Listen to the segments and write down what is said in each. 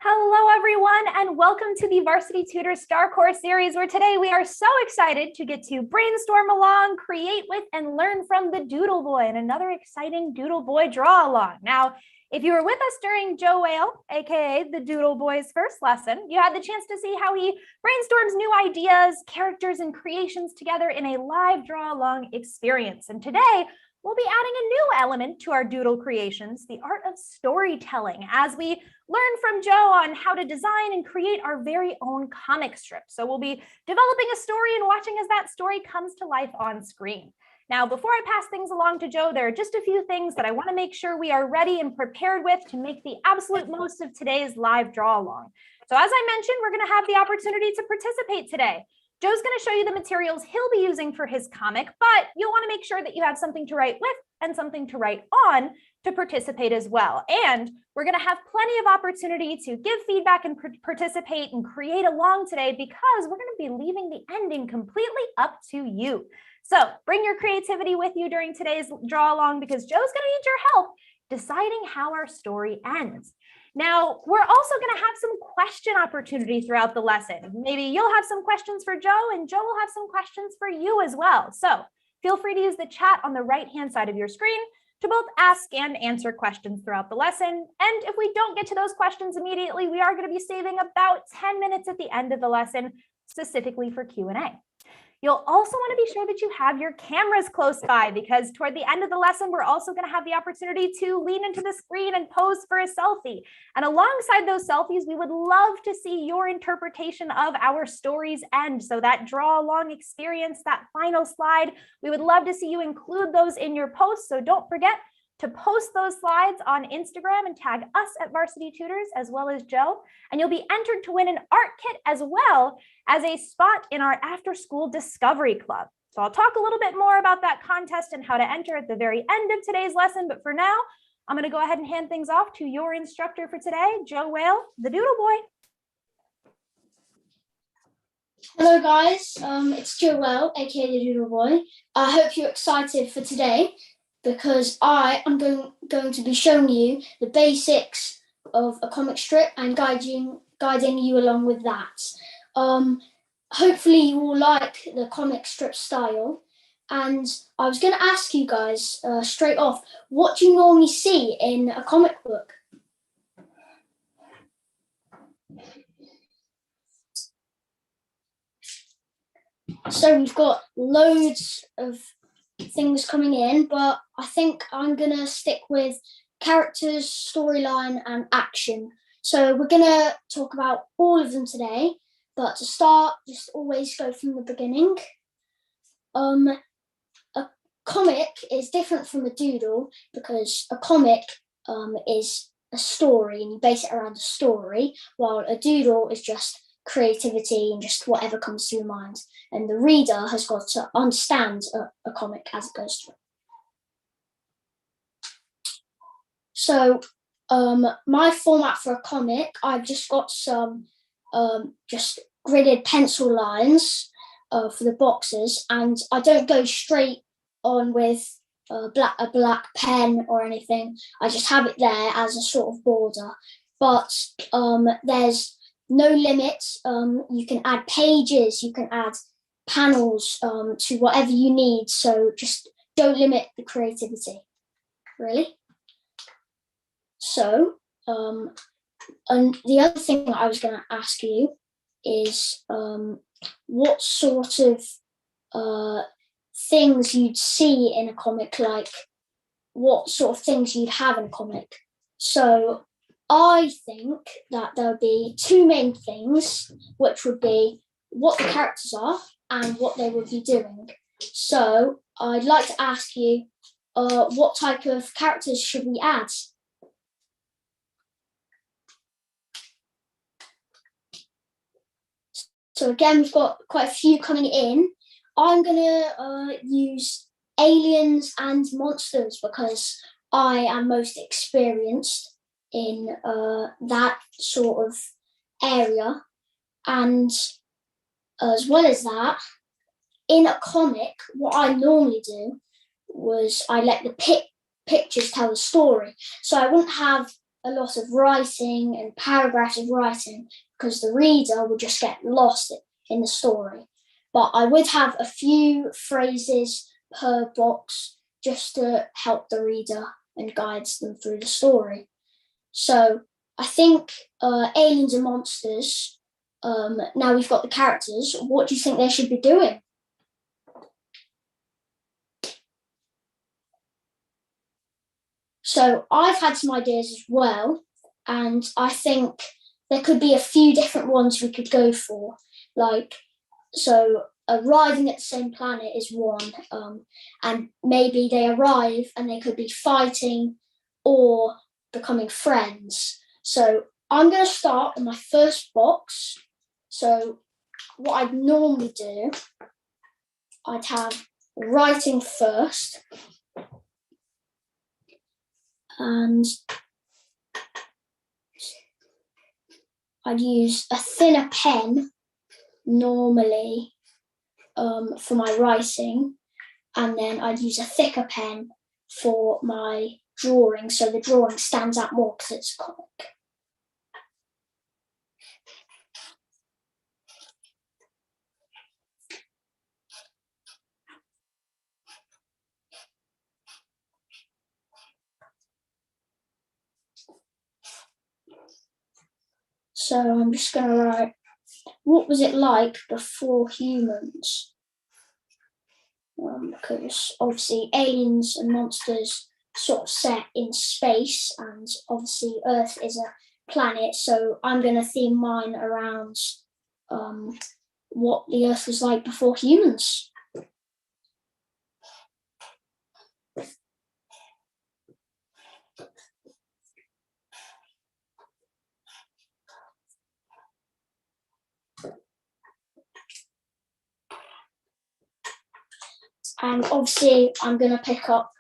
Hello, everyone, and welcome to the Varsity Tutors StarCourse series, where today we are so excited to get to brainstorm along, create with, and learn from the Doodle Boy and another exciting Doodle Boy draw along. Now, if you were with us during Joe Whale, aka the Doodle Boy's first lesson, you had the chance to see how he brainstorms new ideas, characters, and creations together in a live draw along experience. And today, we'll be adding a new element to our doodle creations, the art of storytelling, as we learn from Joe on how to design and create our very own comic strip. So we'll be developing a story and watching as that story comes to life on screen. Now, before I pass things along to Joe, there are just a few things that I want to make sure we are ready and prepared with to make the absolute most of today's live draw along. So as I mentioned, we're going to have the opportunity to participate today. Joe's going to show you the materials he'll be using for his comic, but you'll want to make sure that you have something to write with and something to write on to participate as well. And we're going to have plenty of opportunity to give feedback and participate and create along today, because we're going to be leaving the ending completely up to you. So bring your creativity with you during today's draw along, because Joe's going to need your help deciding how our story ends. Now, we're also going to have some question opportunity throughout the lesson. Maybe you'll have some questions for Joe, and Joe will have some questions for you as well. So feel free to use the chat on the right-hand side of your screen to both ask and answer questions throughout the lesson. And if we don't get to those questions immediately, we are going to be saving about 10 minutes at the end of the lesson, specifically for Q&A. You'll also want to be sure that you have your cameras close by, because toward the end of the lesson, we're also going to have the opportunity to lean into the screen and pose for a selfie. And alongside those selfies, we would love to see your interpretation of our story's end. So that draw along experience, that final slide, we would love to see you include those in your posts. So don't forget to post those slides on Instagram and tag us at Varsity Tutors as well as Joe. And you'll be entered to win an art kit as well as a spot in our after school discovery club. So I'll talk a little bit more about that contest and how to enter at the very end of today's lesson. But for now, I'm going to go ahead and hand things off to your instructor for today, Joe Whale, the Doodle Boy. Hello guys, it's Joe Whale, aka the Doodle Boy. I hope you're excited for today, because I am going to be showing you the basics of a comic strip and guiding you along with that. Hopefully you will like the comic strip style. And I was going to ask you guys straight off, what do you normally see in a comic book? So we've got loads of things coming in, but I think I'm gonna stick with characters, storyline, and action. So we're gonna talk about all of them today, but to start, just always go from the beginning. A comic is different from a doodle, because a comic is a story and you base it around a story, while a doodle is just creativity and just whatever comes to your mind, and the reader has got to understand a comic as it goes through. So my format for a comic, I've just got some just gridded pencil lines for the boxes, and I don't go straight on with a black pen or anything. I just have it there as a sort of border, but there's no limits. You can add pages, you can add panels to whatever you need. So just don't limit the creativity, really. So, and the other thing I was going to ask you is what sort of things you'd see in a comic, like what sort of things you'd have in a comic. So I think that there would be two main things, which would be what the characters are and what they would be doing. So I'd like to ask you, what type of characters should we add? So again, we've got quite a few coming in. I'm going to use aliens and monsters, because I am most experienced in that sort of area. And as well as that, in a comic, what I normally do was I let the pictures tell the story. So I wouldn't have a lot of writing and paragraphs of writing because the reader would just get lost in the story. But I would have a few phrases per box just to help the reader and guides them through the story. So I think Aliens and Monsters, now we've got the characters, what do you think they should be doing? So I've had some ideas as well, and I think there could be a few different ones we could go for. Like, so arriving at the same planet is one, and maybe they arrive and they could be fighting or becoming friends. So I'm going to start on my first box. So what I'd normally do, I'd have writing first, and I'd use a thinner pen normally for my writing, and then I'd use a thicker pen for my drawing, so the drawing stands out more because it's a comic. So I'm just going to write, what was it like before humans? Because obviously aliens and monsters sort of set in space, and obviously Earth is a planet, so I'm going to theme mine around what the Earth was like before humans. And obviously I'm going to pick up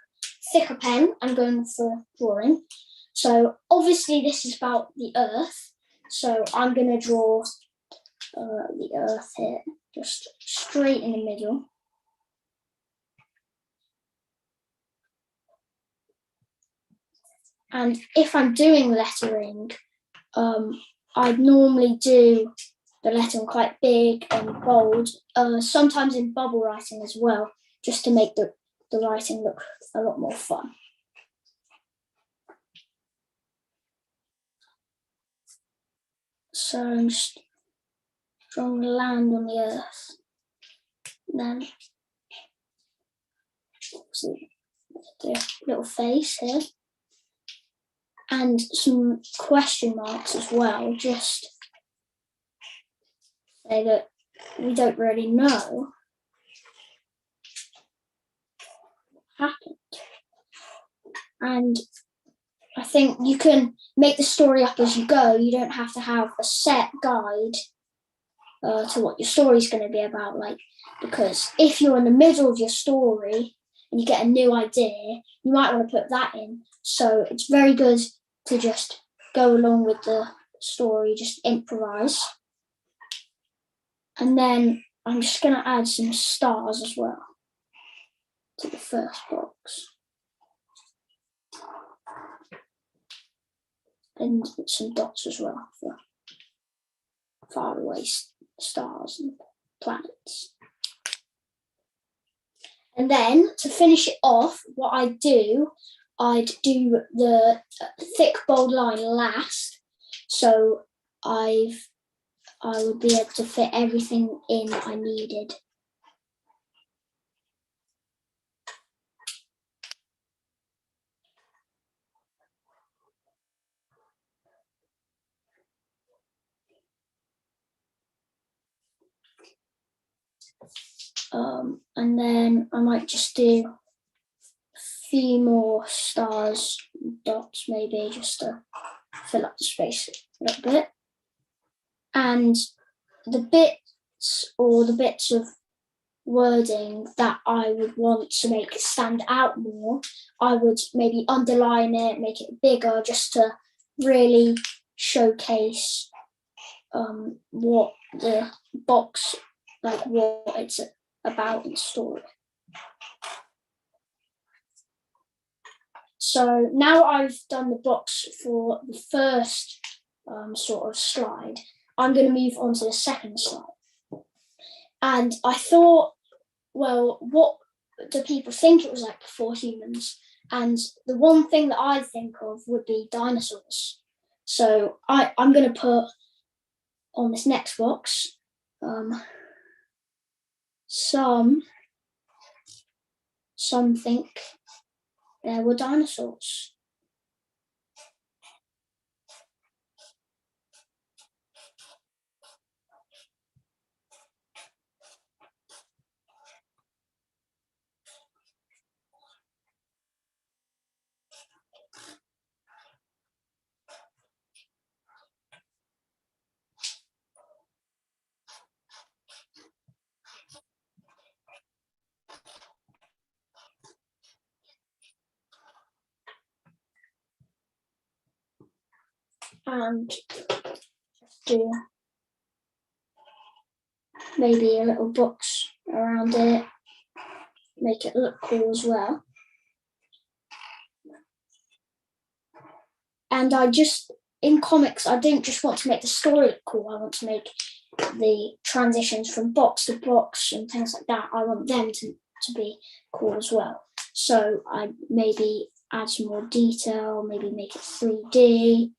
thicker pen. I'm going for drawing. So obviously this is about the Earth. So I'm going to draw the Earth here, just straight in the middle. And if I'm doing lettering, I'd normally do the lettering quite big and bold, sometimes in bubble writing as well, just to make the writing look a lot more fun. So I'm just drawing land on the Earth. Then the little face here. And some question marks as well, just say that we don't really know what happened. And I think you can make the story up as you go. You don't have to have a set guide to what your story is going to be about. Like, because if you're in the middle of your story and you get a new idea, you might want to put that in. So it's very good to just go along with the story, just improvise. And then I'm just going to add some stars as well to the first box. And some dots as well for faraway stars and planets. And then to finish it off, what I'd do the thick bold line last, so I would be able to fit everything in I needed. And then I might just do a few more stars, dots maybe, just to fill up the space a little bit. And the bits of wording that I would want to make it stand out more, I would maybe underline it, make it bigger, just to really showcase what the box, like what it's about in the story. So now I've done the box for the first sort of slide, I'm going to move on to the second slide. And I thought, well, what do people think it was like before humans? And the one thing that I think of would be dinosaurs. So I'm going to put on this next box some think there were dinosaurs. And do maybe a little box around it, make it look cool as well. And in comics, I don't just want to make the story look cool, I want to make the transitions from box to box and things like that. I want them to be cool as well. So I maybe add some more detail, maybe make it 3D.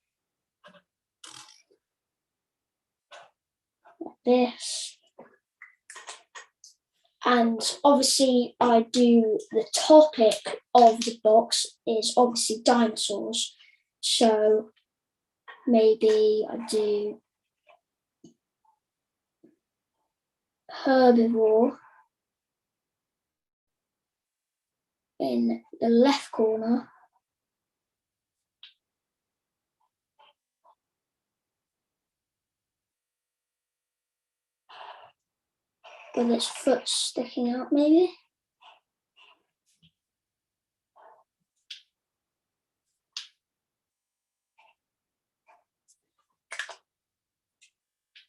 Like this. And obviously I do the topic of the box is obviously dinosaurs. So maybe I do herbivore in the left corner. With its foot sticking out maybe.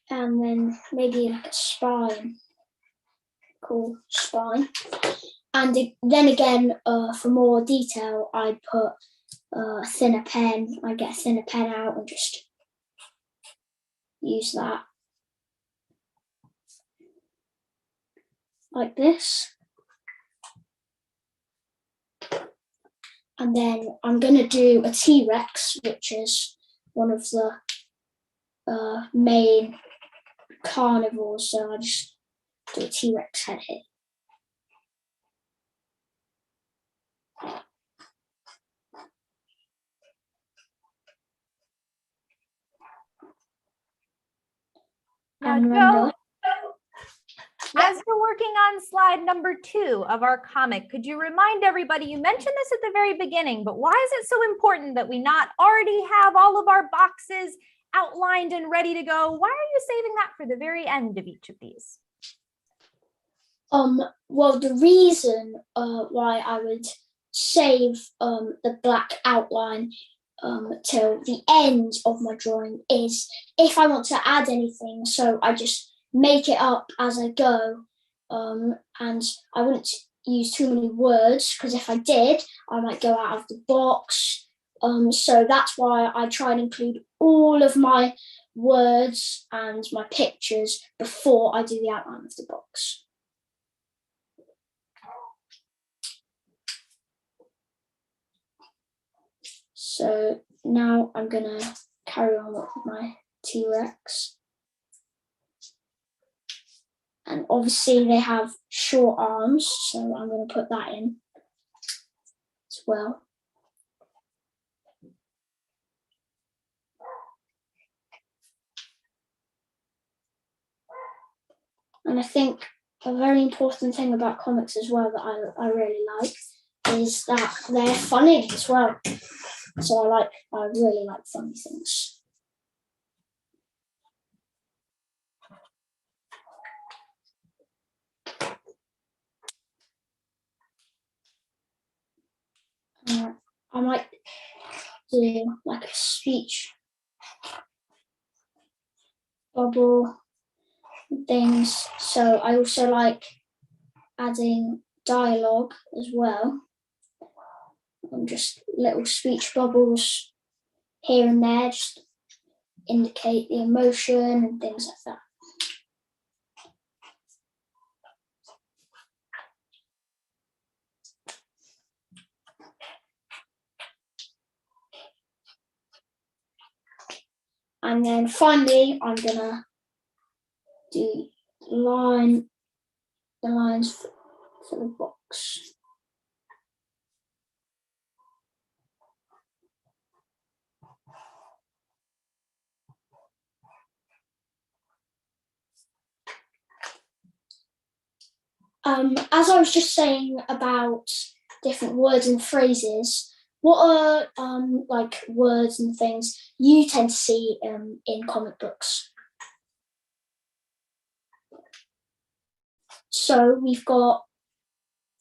And then maybe like a spine, cool spine. And then again, for more detail, I put a thinner pen. I get a thinner pen out and just use that. Like this. And then I'm going to do a T-Rex, which is one of the main carnivores. So I just do a T-Rex head here. Now, Joe, as you're working on slide number 2 of our comic, could you remind everybody, you mentioned this at the very beginning, but why is it so important that we not already have all of our boxes outlined and ready to go? Why are you saving that for the very end of each of these? Well, the reason why I would save the black outline till the end of my drawing is if I want to add anything, so I just make it up as I go, and I wouldn't use too many words, because if I did, I might go out of the box. So that's why I try and include all of my words and my pictures before I do the outline of the box. So now I'm going to carry on with my T-Rex. And obviously they have short arms, so I'm going to put that in as well. And I think a very important thing about comics as well that I really like is that they're funny as well. So I really like funny things. I might do like a speech bubble things. So I also like adding dialogue as well. just little speech bubbles here and there, just indicate the emotion and things like that. And then finally, I'm gonna do the lines for the box. As I was just saying about different words and phrases, what are like words and things you tend to see in comic books? So we've got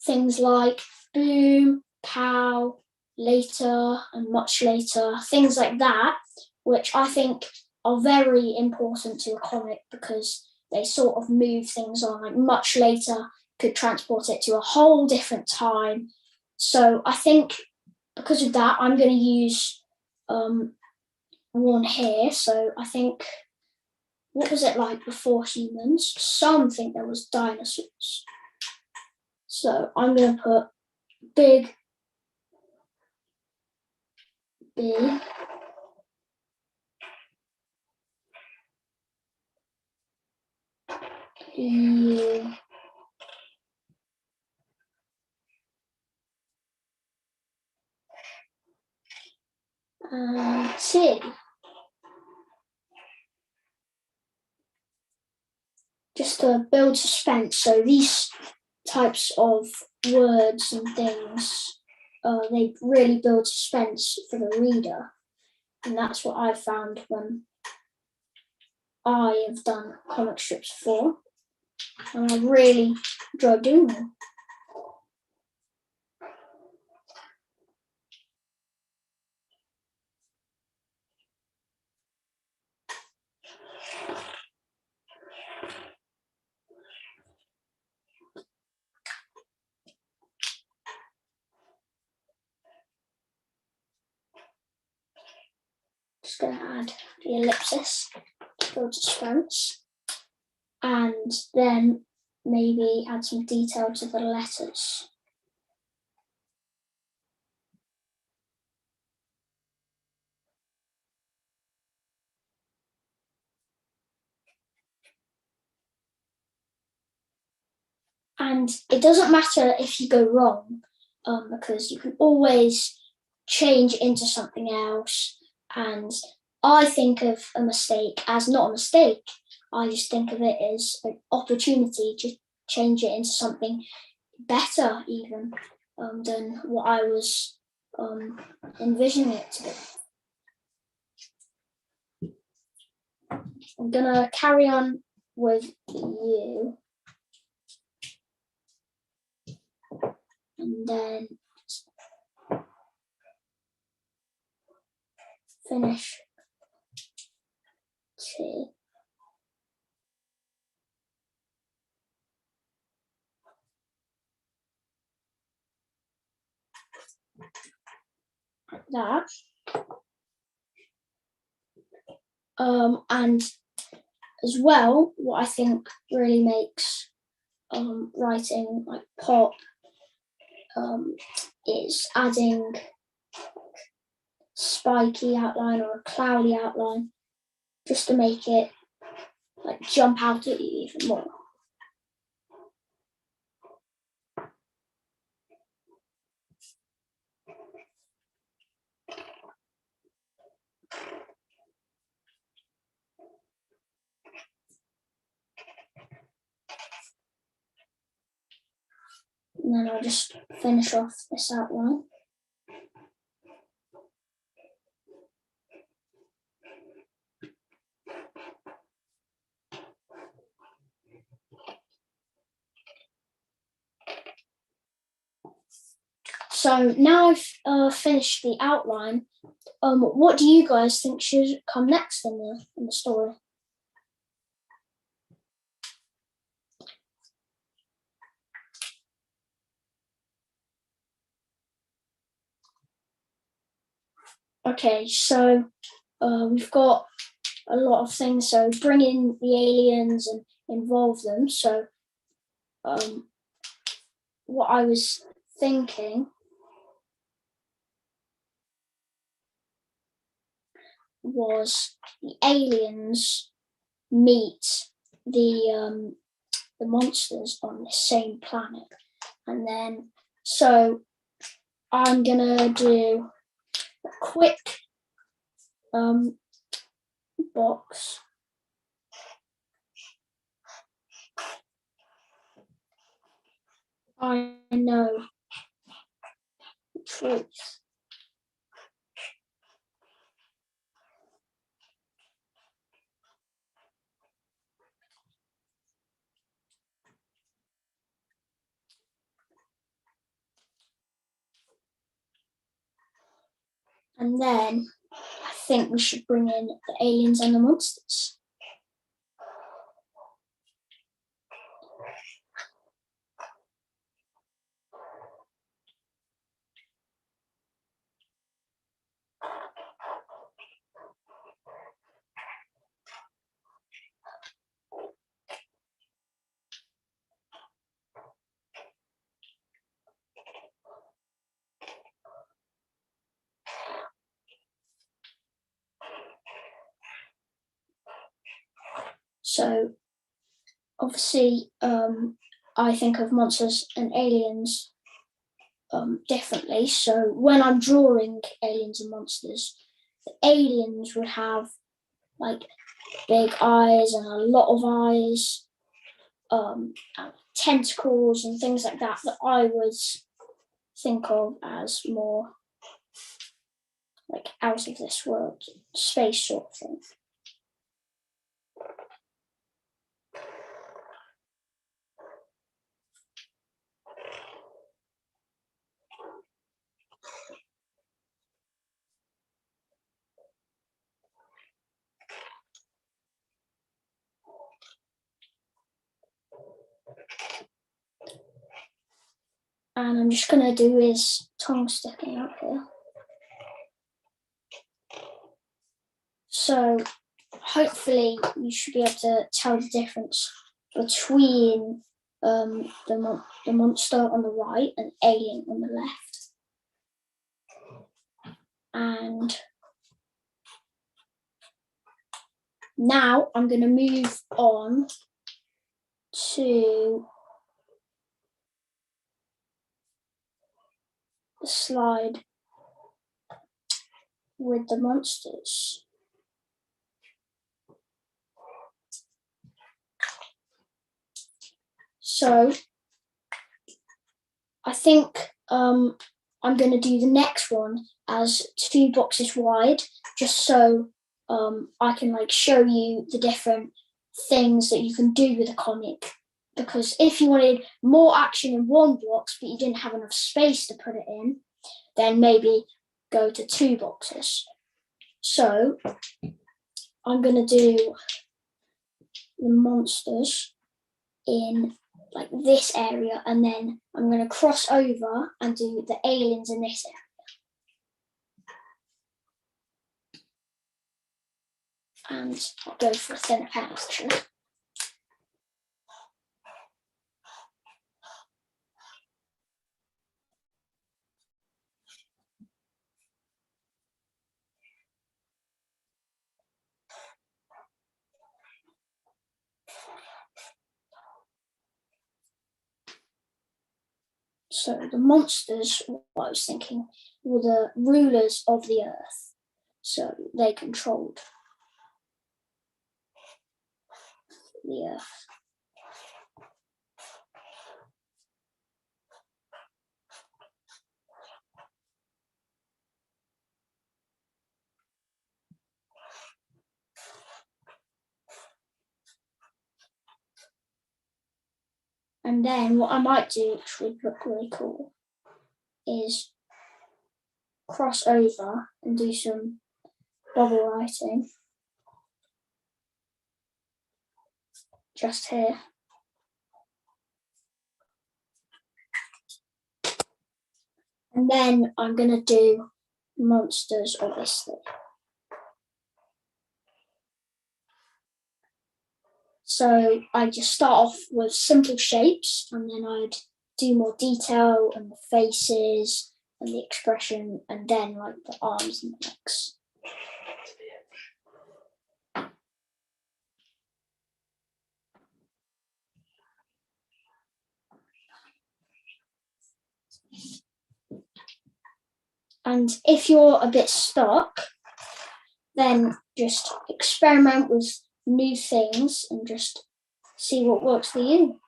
things like boom, pow, later, and much later, things like that, which I think are very important to a comic because they sort of move things on. Like much later could transport it to a whole different time. So I think because of that, I'm going to use one here. So I think, what was it like before humans? Some think there was dinosaurs. So I'm going to put big B, U, and T. Just to build suspense. So these types of words and things, they really build suspense for the reader. And that's what I found when I have done comic strips before. And I really enjoy doing them. Just going to add the ellipsis to build suspense. And then maybe add some detail to the letters. And it doesn't matter if you go wrong, because you can always change into something else. And I think of a mistake as not a mistake. I just think of it as an opportunity to change it into something better even than what I was envisioning it to be. I'm gonna carry on with you. And then finish T. Like that. And as well, what I think really makes writing like pop is adding spiky outline or a cloudy outline just to make it like jump out at you even more. And then I'll just finish off this outline. So now I've finished the outline, what do you guys think should come next in the story? Okay, so we've got a lot of things. So bring in the aliens and involve them. So what I was thinking was the aliens meet the monsters on the same planet, and then so I'm gonna do a quick box. I know the truth. And then I think we should bring in the aliens and the monsters. So obviously, I think of monsters and aliens differently. So when I'm drawing aliens and monsters, the aliens would have like big eyes and a lot of eyes, and tentacles and things like that I would think of as more like out of this world, space sort of thing. And I'm just going to do his tongue sticking out here. So hopefully you should be able to tell the difference between the monster on the right and alien on the left. And now I'm going to move on to the slide with the monsters. So I think I'm going to do the next one as 2 boxes wide, just so I can like show you the different things that you can do with a comic. Because if you wanted more action in 1 box, but you didn't have enough space to put it in, then maybe go to 2 boxes. So I'm going to do the monsters in like this area, and then I'm going to cross over and do the aliens in this area. And I'll go for a thinner pen actually. So the monsters, what I was thinking, were the rulers of the earth. So they controlled the earth. And then what I might do, which would look really cool, is cross over and do some bubble writing just here. And then I'm going to do monsters, obviously. So I just start off with simple shapes, and then I'd do more detail and the faces and the expression, and then like the arms and the legs. And if you're a bit stuck, then just experiment with new things and just see what works for you.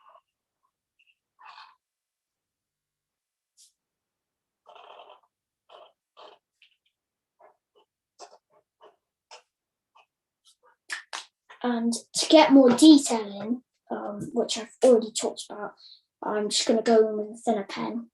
And to get more detail in, which I've already talked about, I'm just going to go in with a thinner pen.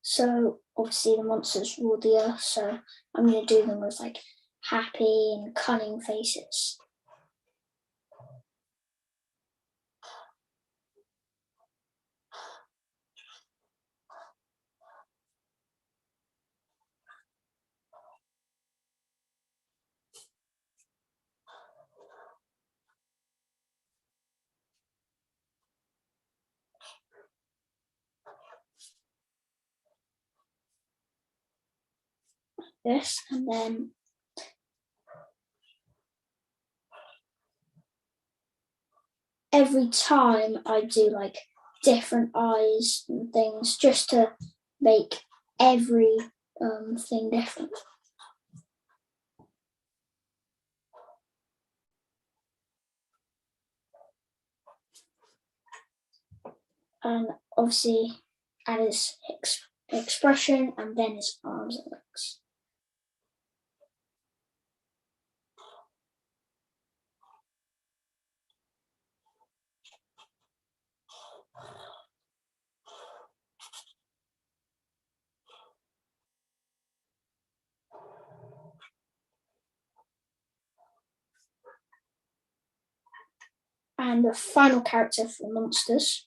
So obviously the monsters rule the earth, so I'm going to do them with like happy and cunning faces. This, and then every time I do like different eyes and things just to make every thing different. And obviously add his expression and then his arms and legs. And the final character for the monsters.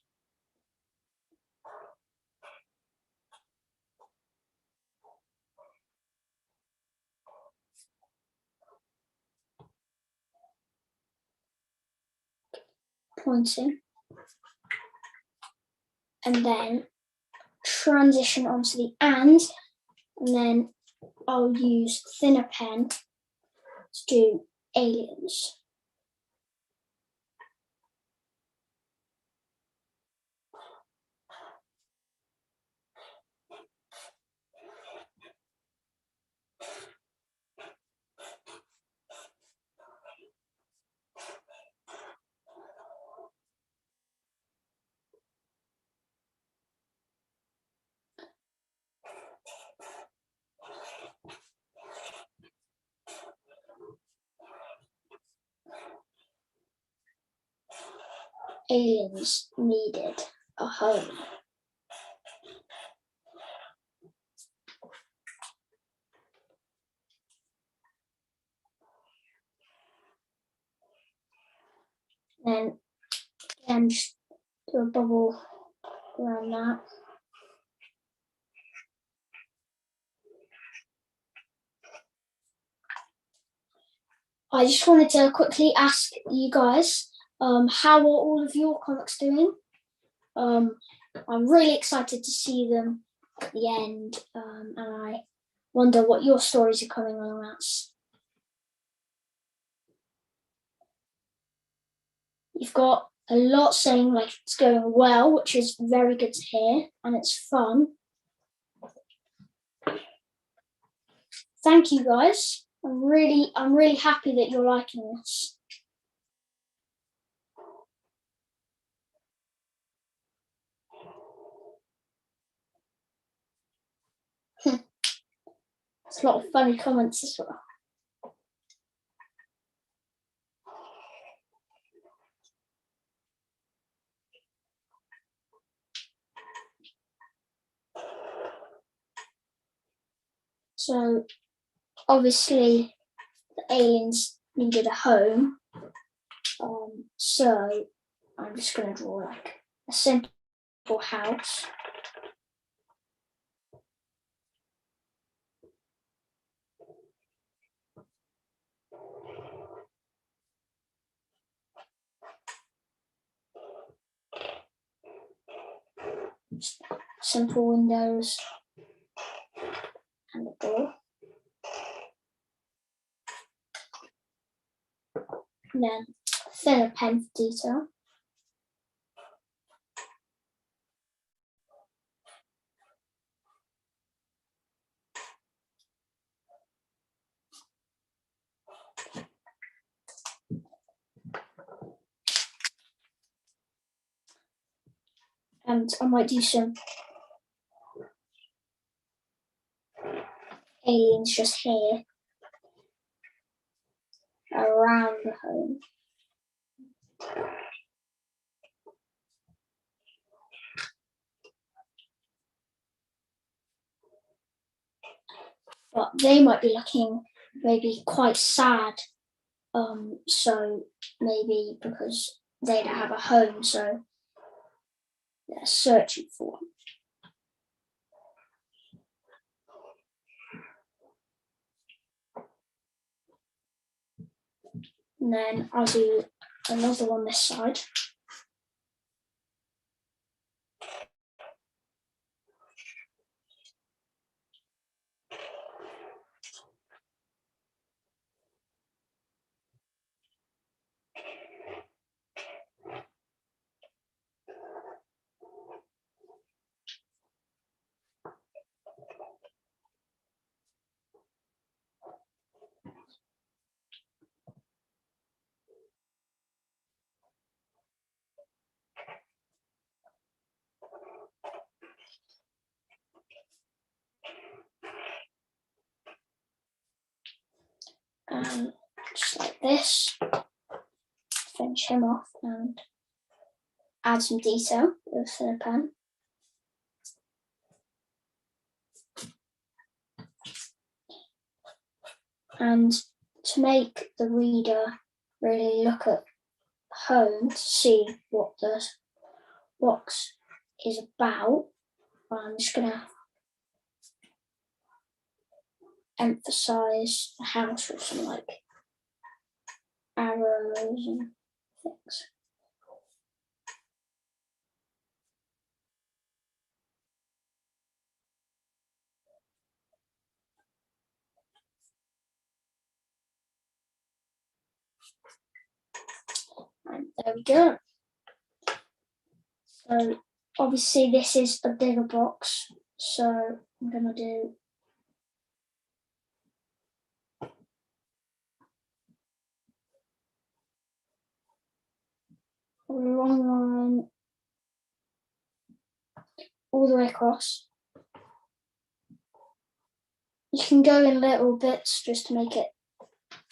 Pointing. And then transition onto the and then I'll use thinner pen to do aliens. Aliens needed a home. Then again, just do a bubble around that. I just wanted to quickly ask you guys, how are all of your comics doing? I'm really excited to see them at the end, and I wonder what your stories are coming along as. You've got a lot saying like it's going well, which is very good to hear, and it's fun. Thank you guys. I'm really happy that you're liking this. There's a lot of funny comments as well. So obviously the aliens needed a home. So I'm just going to draw like a simple house. Simple windows and a door. And then thinner pen for detail. And I might do some aliens just here around the home. But they might be looking maybe quite sad. So maybe because they don't have a home, so they're searching for one. And then I'll do another one this side. Just like this, finish him off and add some detail with a thinner pen. And to make the reader really look at home to see what the box is about, I'm just going to emphasize the house with some like arrows and things. And there we go. So obviously this is a bigger box, so I'm going to do a long line all the way across. You can go in little bits just to make it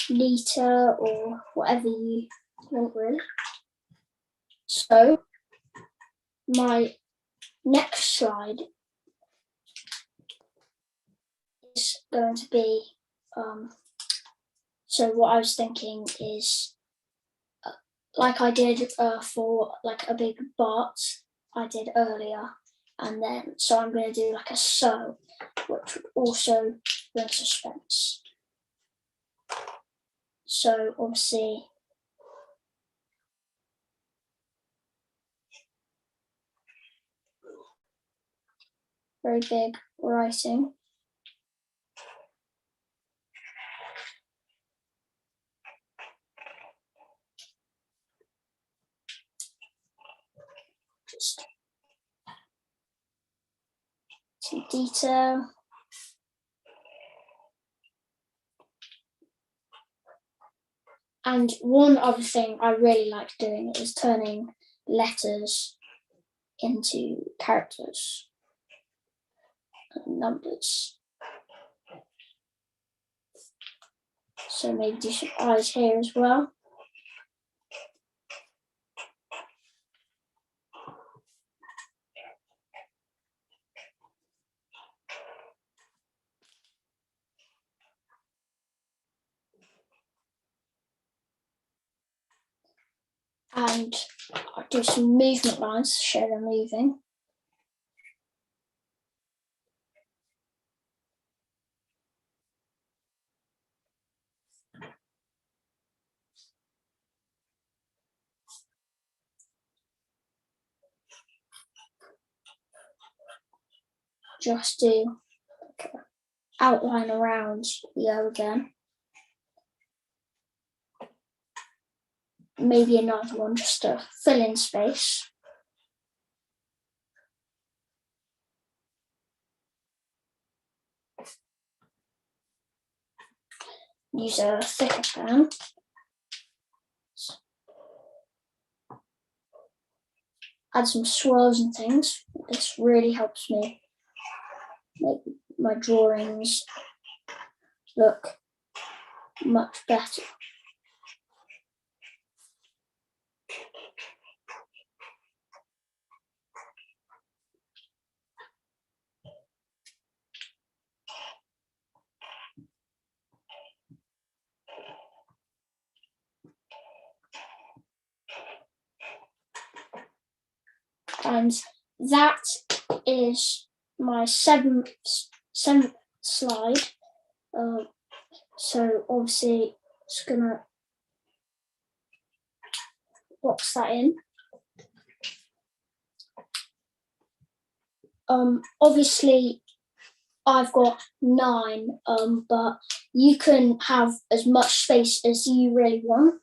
neater or whatever you want really. So my next slide is going to be, so what I was thinking is, like I did for like a big but I did earlier, and then so I'm going to do like a so, which would also bring suspense. So obviously very big writing. Just some detail. And one other thing I really like doing is turning letters into characters and numbers. So maybe do some eyes here as well. and I'll do some movement lines to show them moving. Just do outline around the O again. Maybe another one just to fill in space. Use a thicker pen. Add some swirls and things. This really helps me make my drawings look much better. And that is my seventh slide. So obviously it's gonna box that in. Obviously I've got 9, but you can have as much space as you really want.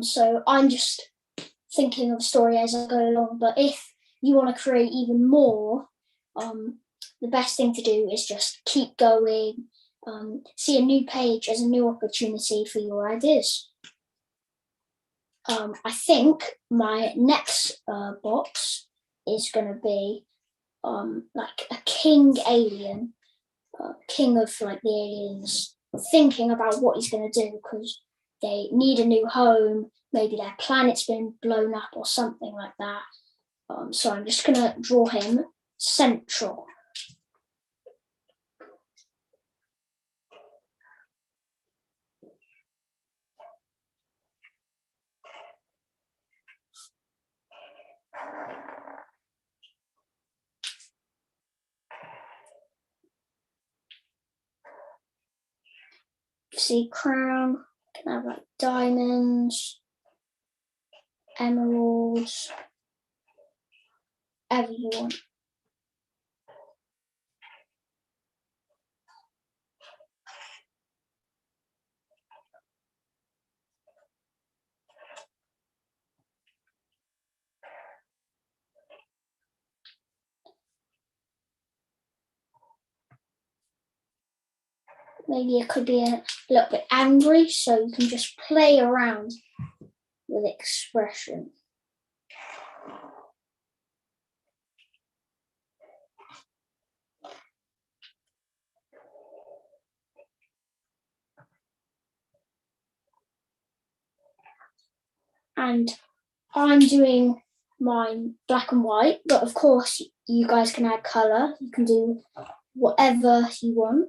So I'm just thinking of a story as I go along, but if you want to create even more, the best thing to do is just keep going, see a new page as a new opportunity for your ideas. I think my next box is going to be like a king alien, king of like the aliens, thinking about what he's going to do because they need a new home. Maybe their planet's been blown up or something like that. So I'm just going to draw him central. See, crown, can have like diamonds, emeralds, whatever you want. Maybe it could be a little bit angry, so you can just play around with expression. And I'm doing mine black and white, but of course you guys can add colour. You can do whatever you want.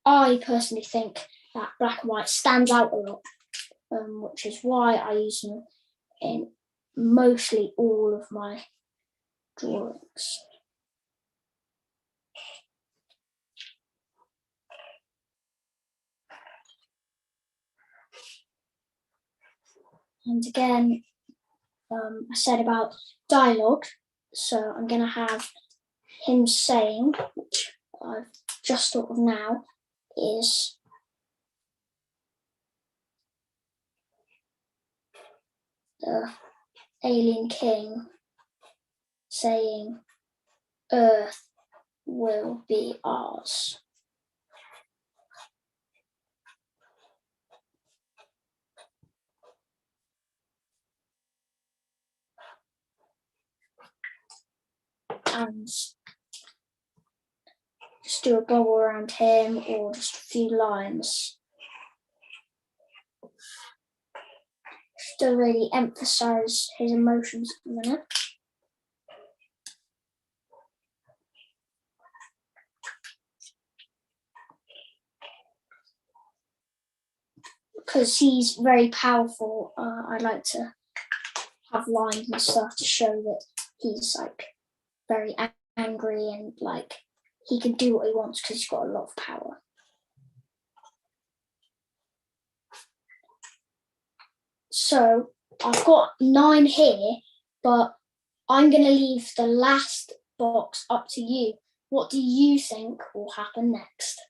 I personally think that black and white stands out a lot, which is why I use them in mostly all of my drawings. And again, I said about dialogue, so I'm going to have him saying, which I've just thought of now, is the alien king saying, "Earth will be ours." And just do a bubble around him or just a few lines. Just to really emphasize his emotions at the minute. because he's very powerful. I like to have lines and stuff to show that he's like very angry and like he can do what he wants because he's got a lot of power. So I've got 9 here, but I'm going to leave the last box up to you. What do you think will happen next?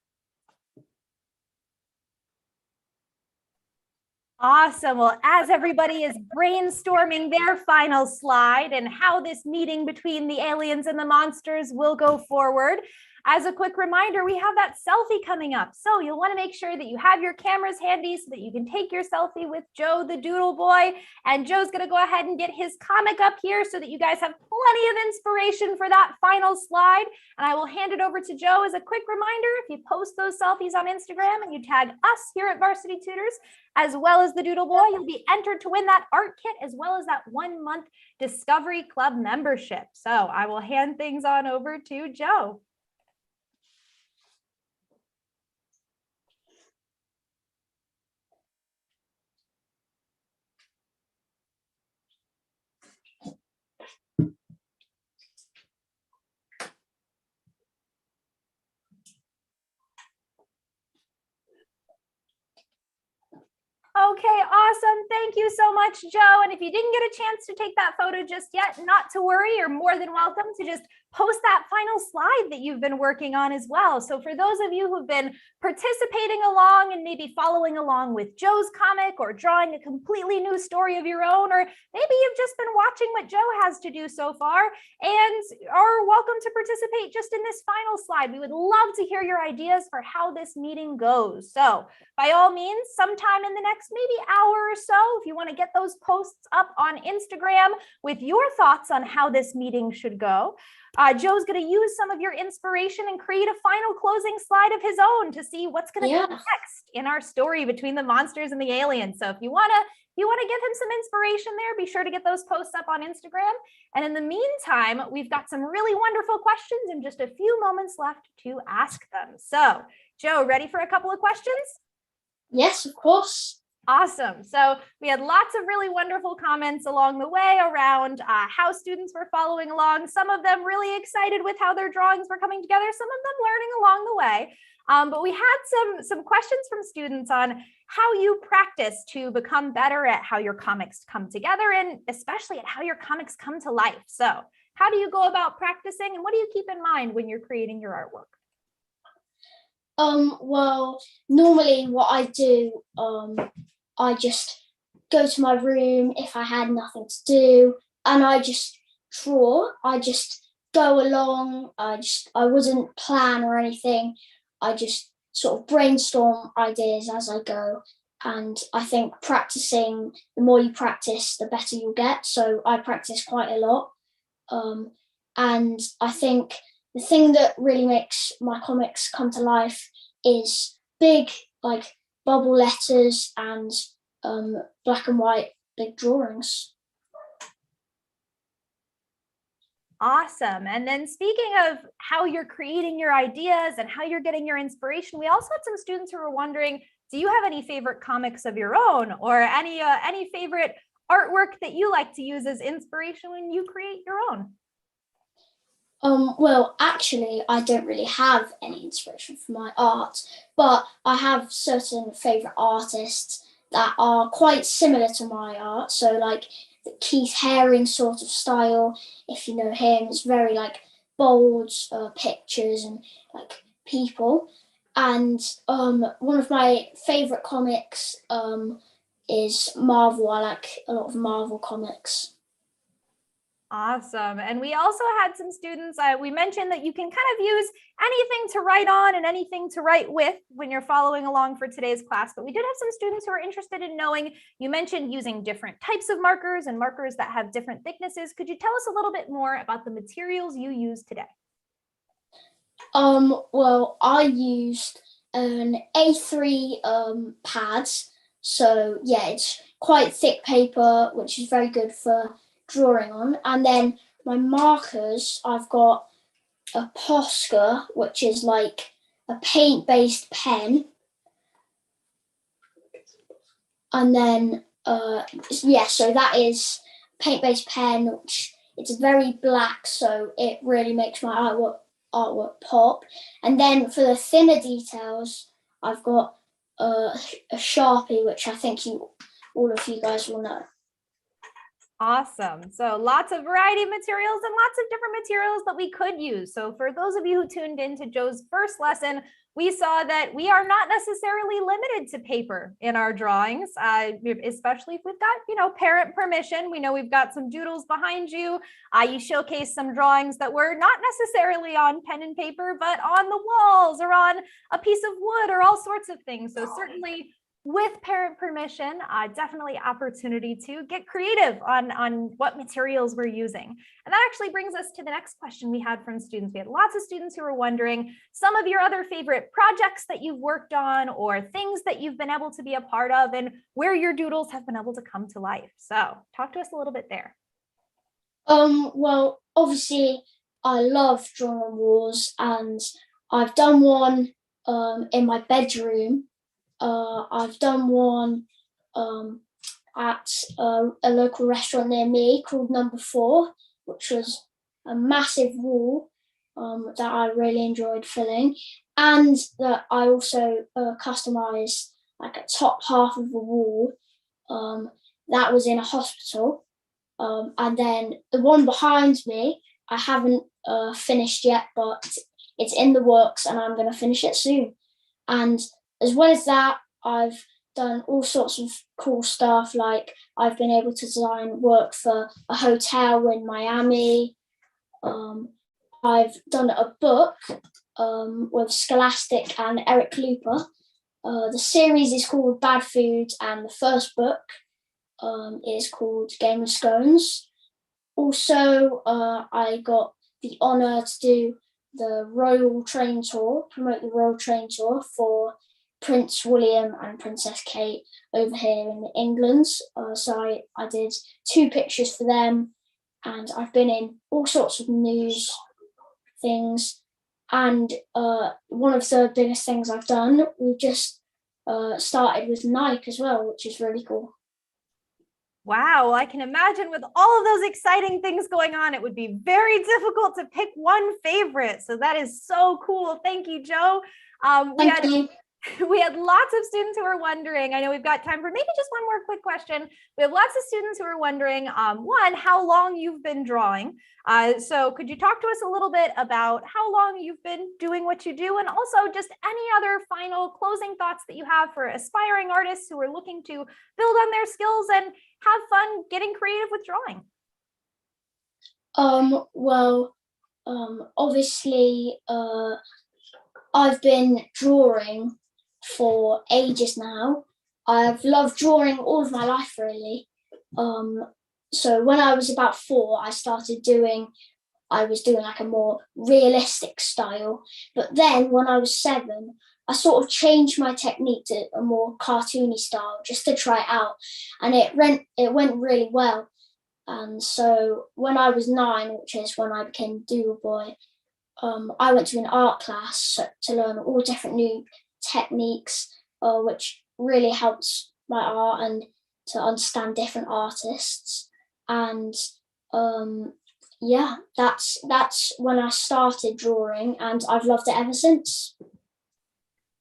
Awesome. Well, as everybody is brainstorming their final slide and how this meeting between the aliens and the monsters will go forward, as a quick reminder, we have that selfie coming up. So you'll want to make sure that you have your cameras handy so that you can take your selfie with Joe, the Doodle Boy. And Joe's going to go ahead and get his comic up here so that you guys have plenty of inspiration for that final slide. And I will hand it over to Joe as a quick reminder. If you post those selfies on Instagram and you tag us here at Varsity Tutors, as well as the Doodle Boy, you'll be entered to win that art kit as well as that 1-month Discovery Club membership. So I will hand things on over to Joe. Okay, awesome. Thank you so much, Joe. And if you didn't get a chance to take that photo just yet, not to worry, you're more than welcome to just post that final slide that you've been working on as well. So for those of you who've been participating along and maybe following along with Joe's comic or drawing a completely new story of your own, or maybe you've just been watching what Joe has to do so far and are welcome to participate just in this final slide. We would love to hear your ideas for how this meeting goes. So by all means, sometime in the next maybe hour or so, if you want to get those posts up on Instagram with your thoughts on how this meeting should go, Joe's going to use some of your inspiration and create a final closing slide of his own to see what's going to come next in our story between the monsters and the aliens. So if you want to give him some inspiration there, be sure to get those posts up on Instagram. And in the meantime, we've got some really wonderful questions and just a few moments left to ask them. So Joe, ready for a couple of questions? Yes, of course. Awesome. So we had lots of really wonderful comments along the way around how students were following along. Some of them really excited with how their drawings were coming together, some of them learning along the way. But we had some questions from students on how you practice to become better at how your comics come together and especially at how your comics come to life. So how do you go about practicing and what do you keep in mind when you're creating your artwork? Well, normally what I do, I just go to my room if I had nothing to do and I just draw. I just go along. I wouldn't plan or anything. I just sort of brainstorm ideas as I go. And I think practicing, the more you practice, the better you'll get. So I practice quite a lot. And I think the thing that really makes my comics come to life is big, like bubble letters and black and white big drawings. Awesome. And then speaking of how you're creating your ideas and how you're getting your inspiration, we also had some students who were wondering, do you have any favorite comics of your own or any favorite artwork that you like to use as inspiration when you create your own? Well, actually, I don't really have any inspiration for my art, but I have certain favourite artists that are quite similar to my art. So like the Keith Haring sort of style, if you know him, it's very like bold pictures and like people. And one of my favourite comics is Marvel. I like a lot of Marvel comics. Awesome. And we also had some students, we mentioned that you can kind of use anything to write on and anything to write with when you're following along for today's class. But we did have some students who are interested in knowing, you mentioned using different types of markers and markers that have different thicknesses. Could you tell us a little bit more about the materials you use today? Well, I used an A3 pads. So yeah, it's quite thick paper, which is very good for drawing on. And then my markers, I've got a Posca, which is like a paint-based pen. And then, yeah, so that is paint-based pen, which it's very black, so it really makes my artwork pop. And then for the thinner details, I've got a Sharpie, which I think all of you guys will know. Awesome. So lots of variety of materials and lots of different materials that we could use. So for those of you who tuned in to Joe's first lesson, we saw that we are not necessarily limited to paper in our drawings, especially if we've got, parent permission. We know we've got some doodles behind you. You showcase some drawings that were not necessarily on pen and paper, but on the walls or on a piece of wood or all sorts of things. So certainly with parent permission, definitely opportunity to get creative on what materials we're using. And that actually brings us to the next question we had from students. We had lots of students who were wondering some of your other favorite projects that you've worked on or things that you've been able to be a part of and where your doodles have been able to come to life. So talk to us a little bit there. Well, obviously I love drawing on walls, and I've done one in my bedroom. I've done one at a local restaurant near me called Number 4, which was a massive wall that I really enjoyed filling, and that I also customised like a top half of the wall that was in a hospital, and then the one behind me I haven't finished yet, but it's in the works and I'm going to finish it soon. And as well as that, I've done all sorts of cool stuff, like I've been able to design work for a hotel in Miami. I've done a book with Scholastic and Eric Looper. The series is called Bad Food, and the first book is called Game of Scones. Also, I got the honour to do the Royal Train Tour, promote the Royal Train Tour for Prince William and Princess Kate over here in England. So I did 2 pictures for them, and I've been in all sorts of news things. And one of the biggest things I've done, we've just started with Nike as well, which is really cool. Wow, I can imagine with all of those exciting things going on, it would be very difficult to pick one favorite. So that is so cool. Thank you, Joe. Thank you. We had lots of students who were wondering, I know we've got time for maybe just one more quick question. We have lots of students who are wondering, one, how long you've been drawing. So could you talk to us a little bit about how long you've been doing what you do, and also just any other final closing thoughts that you have for aspiring artists who are looking to build on their skills and have fun getting creative with drawing? Well, obviously, I've been drawing for ages now. I've loved drawing all of my life, really. So when I was about 4, I was doing like a more realistic style. But then when I was 7, I sort of changed my technique to a more cartoony style just to try it out. And it went really well. And so when I was 9, which is when I became Doodle Boy, I went to an art class to learn all different new techniques, which really helped my art and to understand different artists. And yeah, that's when I started drawing, and I've loved it ever since.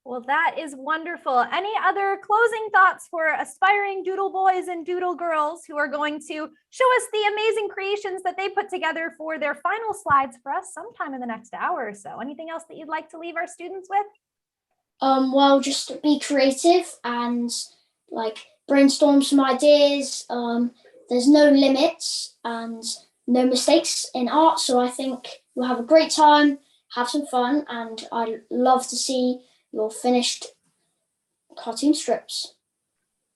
Well, that is wonderful. Any other closing thoughts for aspiring Doodle Boys and Doodle Girls who are going to show us the amazing creations that they put together for their final slides for us sometime in the next hour or so? Anything else that you'd like to leave our students with? Well, just be creative and like brainstorm some ideas. There's no limits and no mistakes in art, so I think you'll have a great time, have some fun, and I'd love to see your finished cartoon strips.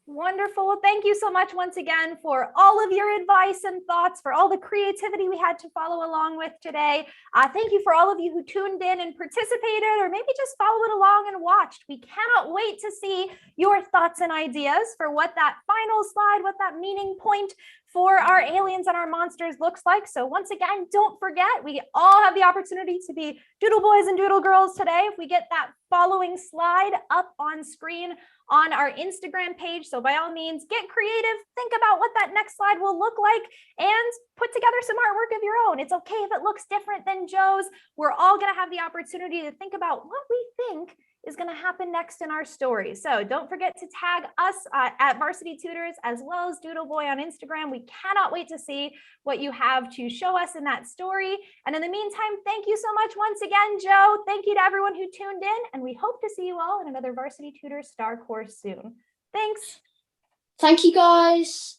Wonderful. Well, thank you so much once again for all of your advice and thoughts, for all the creativity we had to follow along with today. Thank you for all of you who tuned in and participated, or maybe just followed along and watched. We cannot wait to see your thoughts and ideas for what that final slide, what that meaning point for our aliens and our monsters looks like. So once again, don't forget, we all have the opportunity to be Doodle Boys and Doodle Girls today. If we get that following slide up on screen on our Instagram page. So by all means, get creative, think about what that next slide will look like, and put together some artwork of your own. It's okay if it looks different than Joe's. We're all gonna have the opportunity to think about what we think is going to happen next in our story. So don't forget to tag us at Varsity Tutors as well as Doodle Boy on Instagram. We cannot wait to see what you have to show us in that story. And in the meantime, thank you so much once again, Joe. Thank you to everyone who tuned in, and we hope to see you all in another Varsity Tutors StarCourse soon. Thanks. Thank you, guys.